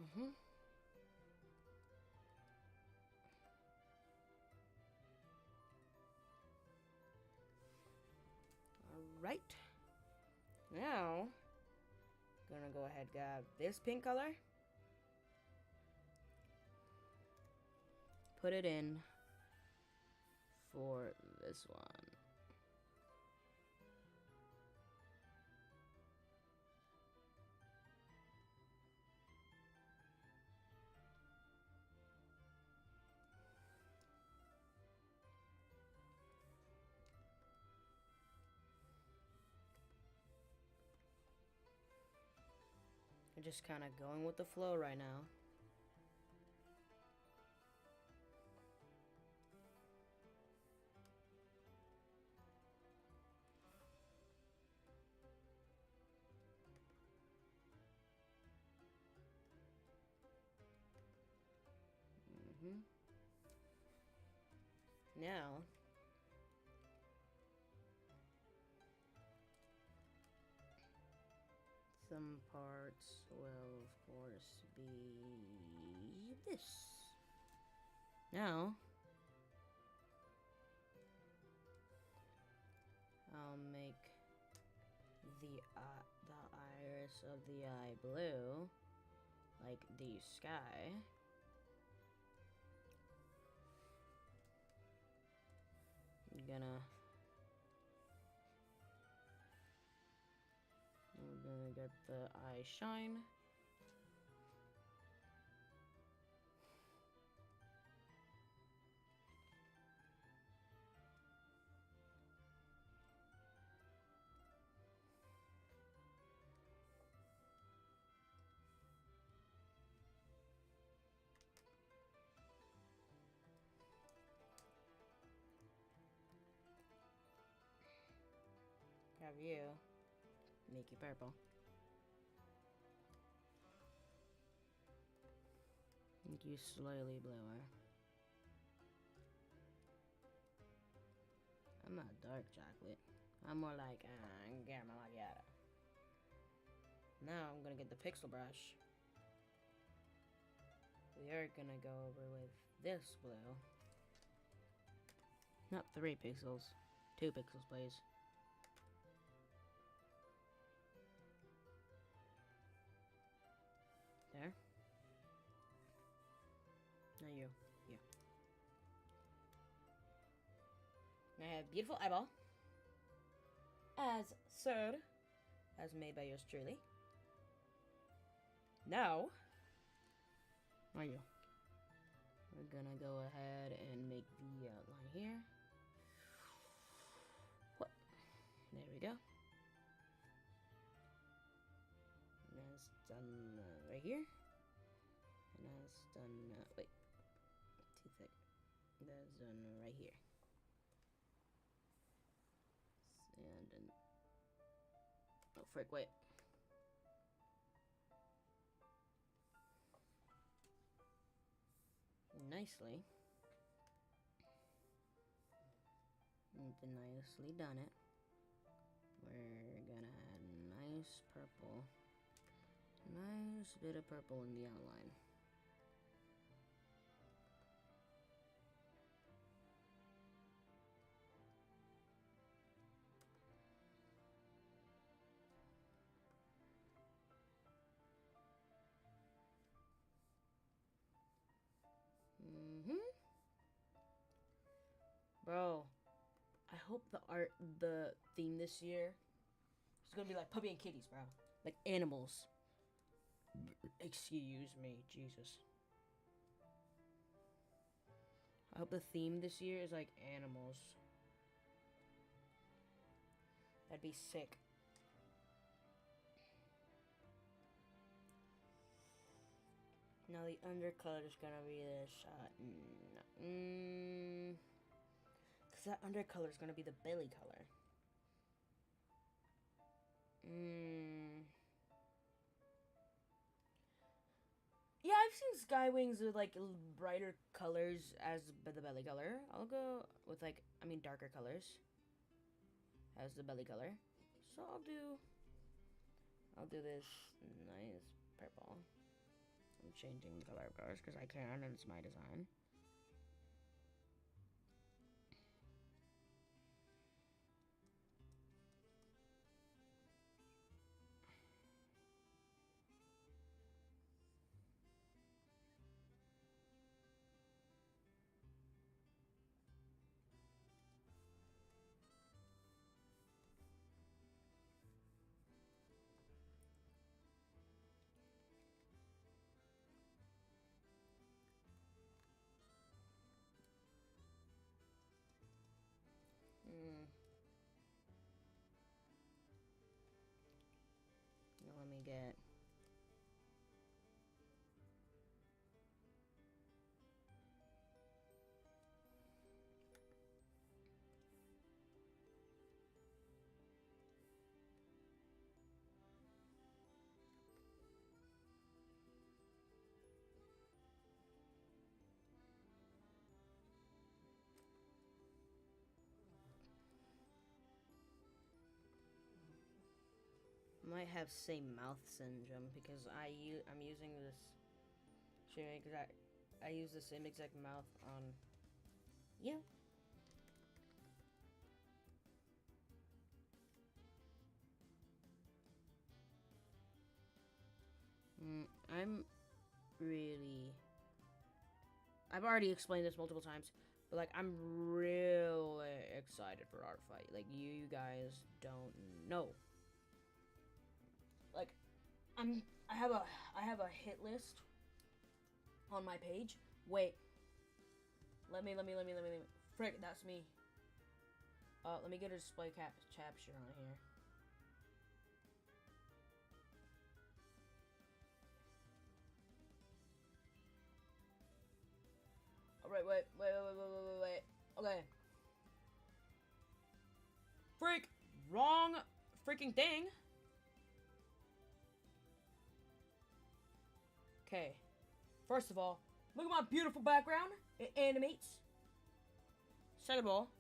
S1: Mm-hmm. Alright. Now, gonna go ahead and grab this pink color. Put it in for this one. I'm just kind of going with the flow right now. Now, some parts will, of course, be this. Now, I'll make the iris of the eye blue, like the sky. We're gonna get the eye shine. Have you make it purple. Make you slightly bluer. I'm not dark chocolate. I'm more like caramel macchiato. Now I'm gonna get the pixel brush. We are gonna go over with this blue. Not 3 pixels. 2 pixels, please. There. Now you. I have beautiful eyeball. As said. As made by yours truly. Now. Are you? We're gonna go ahead and make the line here. What? There we go. And that's done right here. And that's done, wait. Too thick. That's done right here. And then, oh frick, wait. Nicely. Nicely done it. We're gonna add nice purple. Nice bit of purple in the outline. Bro, I hope the theme this year is gonna be like puppy and kitties, bro. Like animals. Excuse me, Jesus. I hope the theme this year is like animals. That'd be sick. Now the undercolor is gonna be this. Cause that undercolor is gonna be the belly color. Yeah, I've seen sky wings with like brighter colors as the belly color. I'll go with like, darker colors as the belly color. So I'll do this nice purple. changing the color of cars because I can and it's my design. Now let me get. Might have same mouth syndrome because I'm using this same exact. I use the same exact mouth on. Yeah. I'm really. I've already explained this multiple times, but like I'm really excited for Artfight. Like you guys don't know. Like, I have a hit list on my page. Wait. Let me. Frick, that's me. Let me get a display capture on here. Alright, wait. Okay. Freak! Wrong freaking thing! Okay. First of all, look at my beautiful background. It animates. Second of all,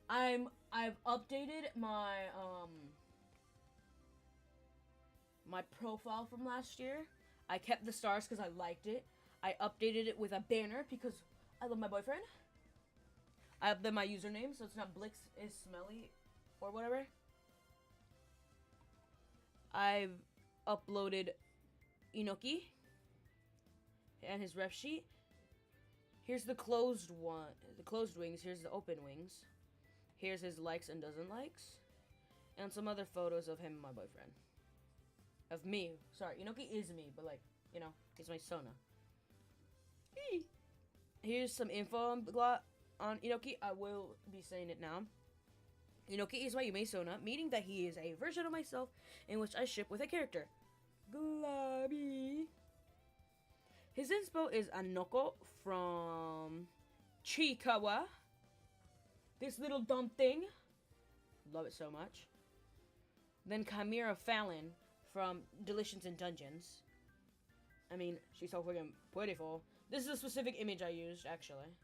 S1: I've updated my my profile from last year. I kept the stars because I liked it. I updated it with a banner because I love my boyfriend. I updated my username so it's not Blix is smelly or whatever. I've uploaded Inoki and his ref sheet. Here's the closed one, the closed wings. Here's the open wings. Here's his likes and doesn't likes, and some other photos of him and my boyfriend. Of me. Sorry, Inoki is me, but like, you know, he's my Sona. Here's some info on Inoki. I will be saying it now. Inoki is my Yume Sona, meaning that he is a version of myself in which I ship with a character. Globby. His inspo is Anoko from Chikawa. This little dumb thing. Love it so much. Then Chimera Fallon from Delicious in Dungeons. I mean, she's so freaking beautiful. This is a specific image I used, actually.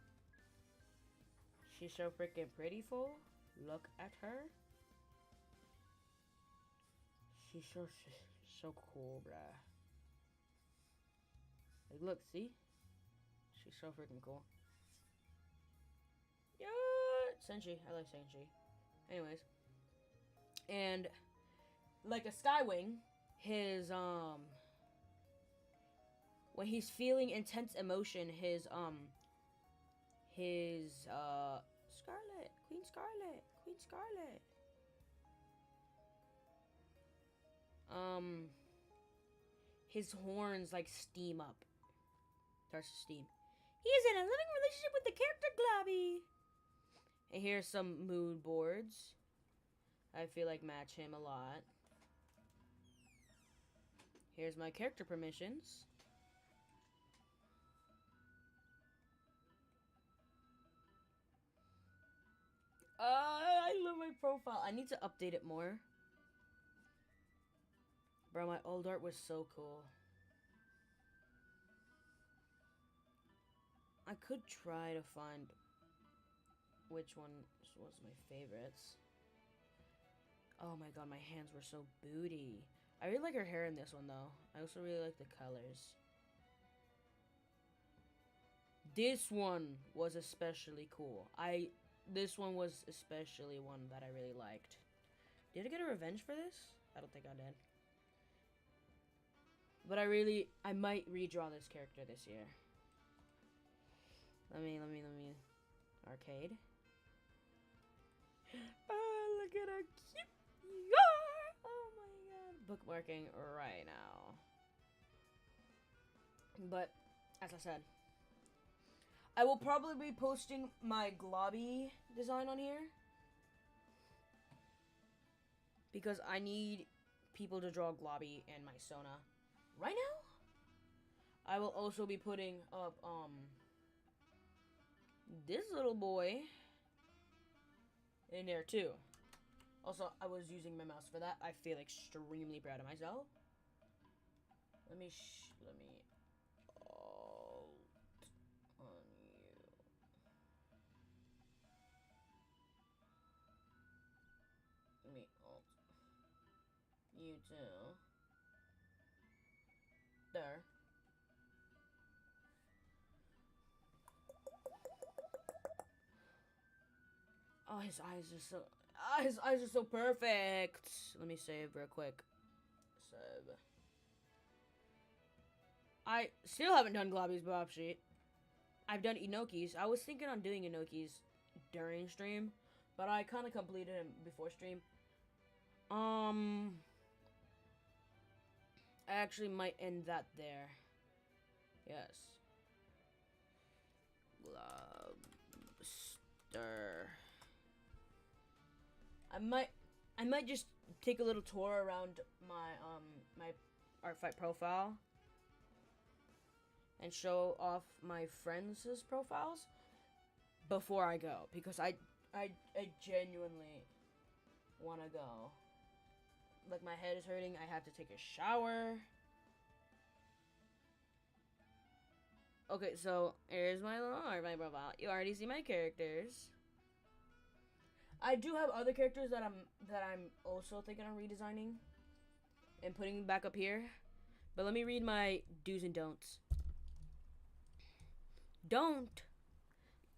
S1: She's so freaking prettyful. Look at her. She's so cool, bruh. Like, look, see? She's so freaking cool. Yeah, Senshi. I like Senshi. Anyways. And, like a Skywing, his, when he's feeling intense emotion, his Scarlet. Queen Scarlet. His horns, like, steam up. Starts to steam. He is in a living relationship with the character Globby. And here's some mood boards. I feel like match him a lot. Here's my character permissions. I love my profile. I need to update it more. Bro, my old art was so cool. I could try to find which one was my favorites. Oh my god, my hands were so booty. I really like her hair in this one, though. I also really like the colors. This one was especially cool. This one was especially one that I really liked. Did I get a revenge for this? I don't think I did. But I might redraw this character this year. Let me. Arcade. Oh, look at how cute you are! Oh my god. Bookmarking right now. But, as I said, I will probably be posting my globby design on here. Because I need people to draw globby and my Sona right now. I will also be putting up, this little boy in there too. Also, I was using my mouse for that. I feel extremely proud of myself. Let me alt on you. Let me alt you too. There. Oh, his eyes are so perfect. Let me save real quick. Save. I still haven't done Globby's Bob Sheet. I've done Inoki's. I was thinking on doing Inoki's during stream, but I kind of completed him before stream. I actually might end that there. Yes. Globster. I might just take a little tour around my Artfight profile and show off my friends' profiles before I go, because I genuinely want to go. Like, my head is hurting. I have to take a shower. Okay, so here's my little Artfight profile. You already see my characters. I do have other characters that I'm also thinking of redesigning and putting back up here. But let me read my do's and don'ts.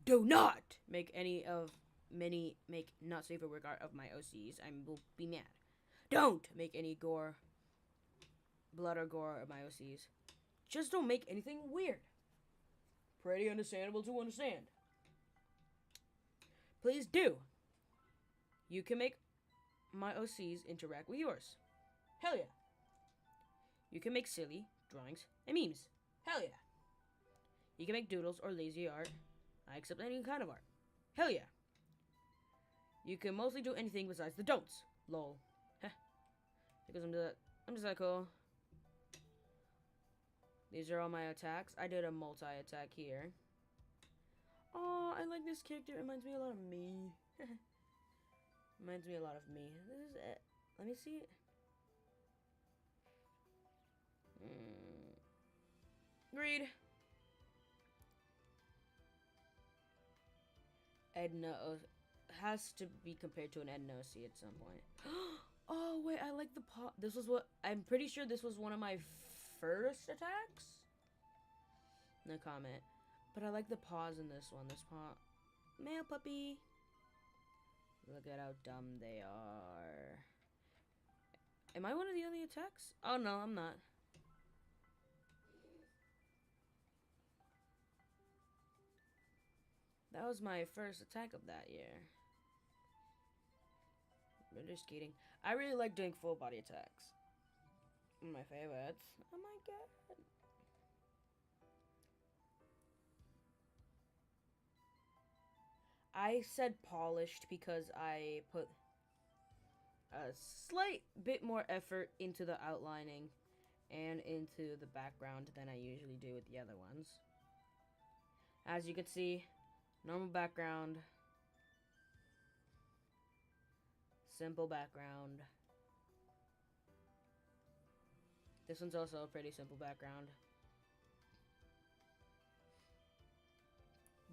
S1: Do not make make not safe for work art of my OCs. I will be mad. Don't make any blood or gore of my OCs. Just don't make anything weird. Pretty understandable to understand. Please do. You can make my OCs interact with yours. Hell yeah. You can make silly drawings and memes. Hell yeah. You can make doodles or lazy art. I accept any kind of art. Hell yeah. You can mostly do anything besides the don'ts. Lol. Heh. Because I'm just that cool. These are all my attacks. I did a multi-attack here. Oh, I like this character. It reminds me a lot of me. Reminds me a lot of me. This is it. Let me see it. Agreed. Edna has to be compared to an Edna OC at some point. Oh wait, I like the paw. This was what I'm pretty sure this was one of my first attacks. No comment. But I like the paws in this one. This paw, male puppy. Look at how dumb they are. Am I one of the only attacks? Oh no, I'm not. That was my first attack of that year. But just kidding. I really like doing full body attacks. My favorites. Oh my god. I said polished because I put a slight bit more effort into the outlining and into the background than I usually do with the other ones. As you can see, normal background, simple background. This one's also a pretty simple background.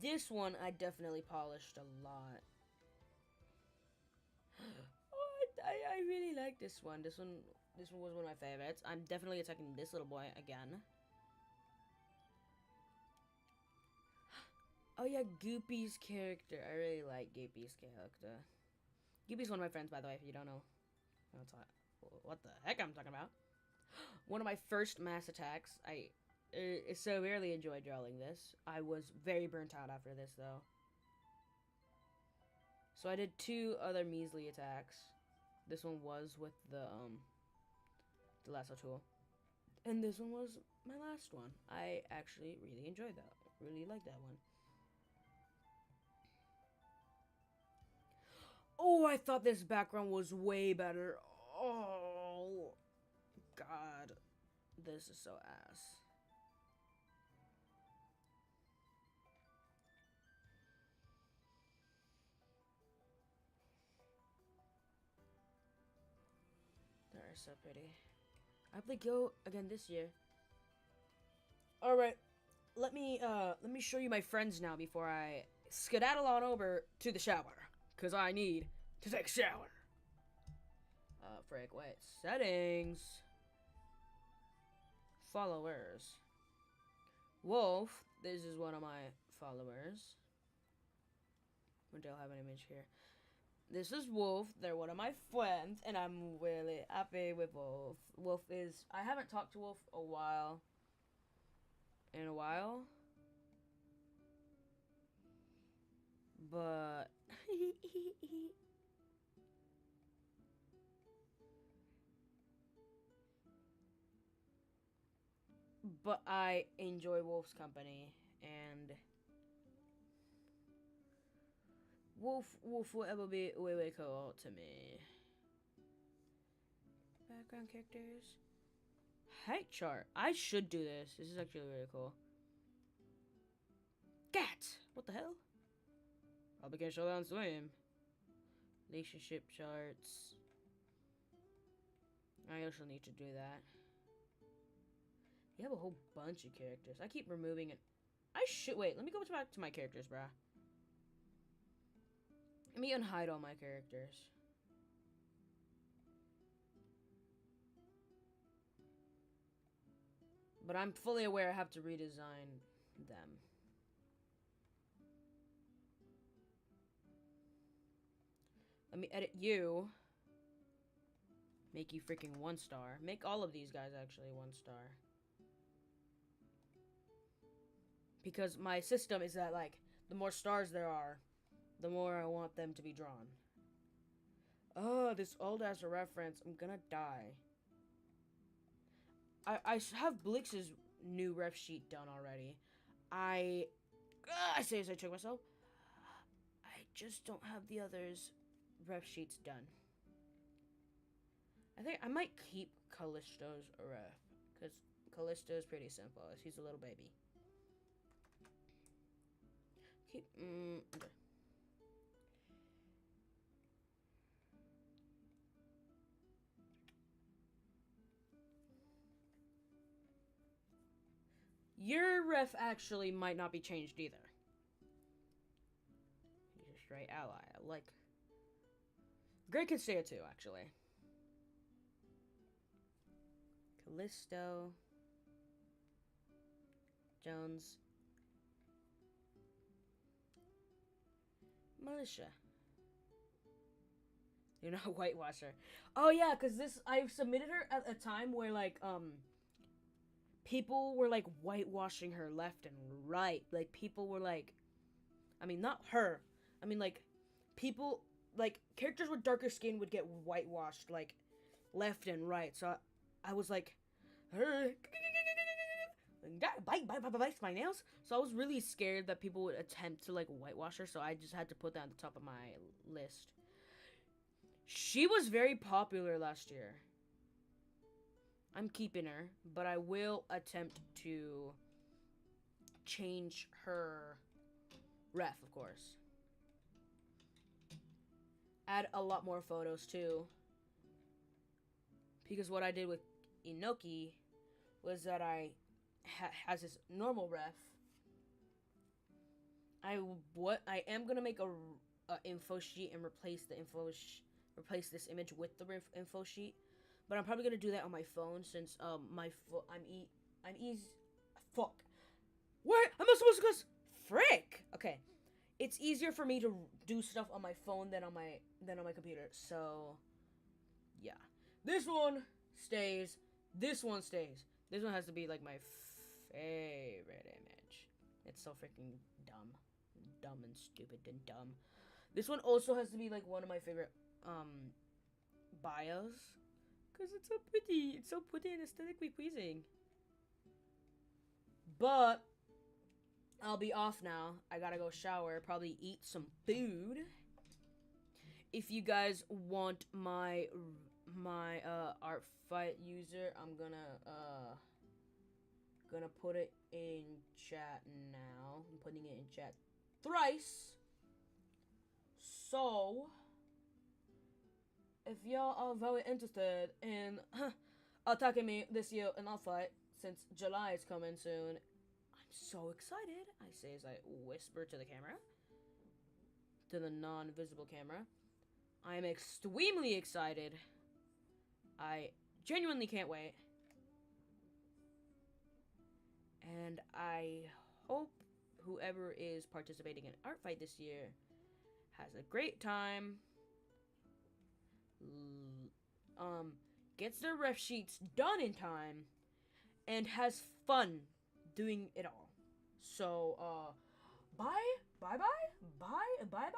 S1: This one I definitely polished a lot. Oh, I really like this one. This one was one of my favorites. I'm definitely attacking this little boy again. Oh yeah, Goopy's character. I really like Goopy's character. Goopy's one of my friends, by the way, if you don't know. What the heck I'm talking about. One of my first mass attacks. I severely enjoyed drawing this. I was very burnt out after this, though. So I did 2 other measly attacks. This one was with the lasso tool. And this one was my last one. I actually really enjoyed that. Really liked that one. Oh, I thought this background was way better. Oh, God. This is so ass. They're so pretty. I play Go again this year. Alright. Let me show you my friends now before I skedaddle on over to the shower. Because I need to take a shower. Frick, wait. Settings. Followers. Wolf. This is one of my followers. I don't have an image here. This is Wolf. They're one of my friends. And I'm really happy with Wolf. Wolf is... I haven't talked to Wolf in a while. But... but I enjoy Wolf's company, and Wolf will ever be way cool to me. Background characters. Height chart. I should do this. This is actually really cool. Cat! What the hell? I'll begin showdown swim. Relationship charts. I also need to do that. You have a whole bunch of characters. I keep removing it. I should... Wait, let me go back to my characters, bruh. Let me unhide all my characters. But I'm fully aware I have to redesign them. Let me edit you. Make you freaking 1 star. Make all of these guys actually 1 star. Because my system is that, like, the more stars there are, the more I want them to be drawn. Oh, this old-ass reference. I'm gonna die. I have Blix's new ref sheet done already. I say as I choke myself. I just don't have the others' ref sheets done. I think I might keep Callisto's ref. Because Callisto is pretty simple. He's a little baby. Keep... okay. Your ref actually might not be changed either. He's a straight ally. I like... Greg can stay it too, actually. Callisto. Jones. Militia. You're not a whitewasher. Oh yeah, because this... I submitted her at a time where, like, people were, like, whitewashing her left and right. Like, people were, like... I mean, not her. I mean, like, people... Like, characters with darker skin would get whitewashed, like, left and right. So, I was like... Bite my nails. So, I was really scared that people would attempt to, like, whitewash her. So, I just had to put that on the top of my list. She was very popular last year. I'm keeping her, but I will attempt to change her ref, of course. Add a lot more photos, too. Because what I did with Inoki was that I has this normal ref. I am going to make a info sheet and replace the replace this image with the info sheet. But I'm probably gonna do that on my phone since I'm easy. Fuck. Where am I supposed to go? Frick. Okay, it's easier for me to do stuff on my phone than on my computer. So yeah, this one stays. This one stays. This one has to be like my favorite image. It's so freaking dumb and stupid and dumb. This one also has to be like one of my favorite bios. Because it's so pretty. It's so pretty and aesthetically pleasing. But I'll be off now. I gotta go shower. Probably eat some food. If you guys want my Artfight user, I'm gonna put it in chat now. I'm putting it in chat thrice. So if y'all are very interested in attacking me this year in Artfight, since July is coming soon, I'm so excited, I say as I whisper to the camera, to the non-visible camera. I am extremely excited. I genuinely can't wait. And I hope whoever is participating in Artfight this year has a great time. Gets their ref sheets done in time, and has fun doing it all. So, bye.